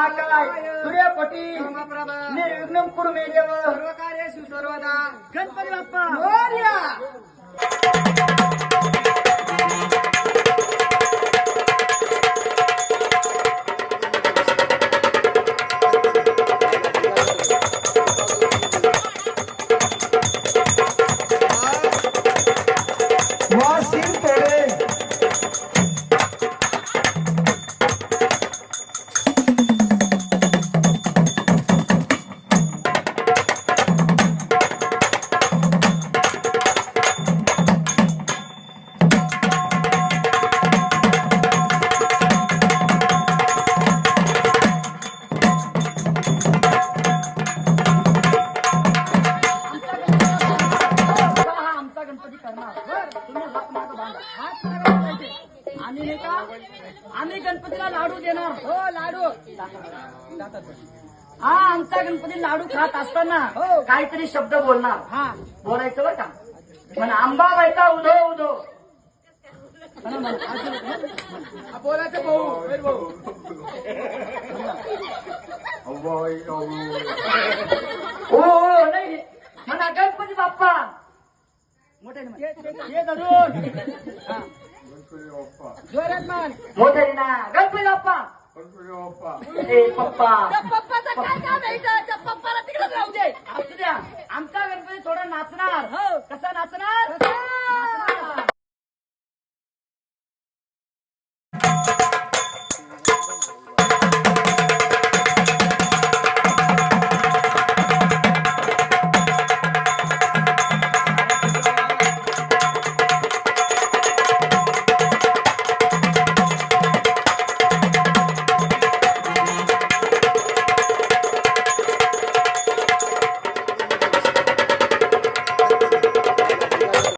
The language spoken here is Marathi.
महाकाय सूर्यकोटी निर्विघ्नं कुरु मे देव सर्व कार्येषु सर्वदा गणपती बाप्पा मोरया. वासिन तोडे आम्ही गणपतीला लाडू देणार. हो लाडू हा आमचा गणपती लाडू खात असताना हो. काहीतरी शब्द बोलणार. हा बोलायचं बरं का म्हणा आंबाबाईचा उधो उधो बोलायचं भाऊ वेर भाऊ. हो नाही म्हणा गणपती बाप्पा मोठे ये धरून जोरात मान. मोठे ना गणपती बाप्पा ए पप्पा पप्पाचं काय काम आहे इथं? त्या पप्पाला तिकडेच राहू दे. असू द्या आमचा गणपती थोडा नाचणार. हो. कसा नाचणार कसा?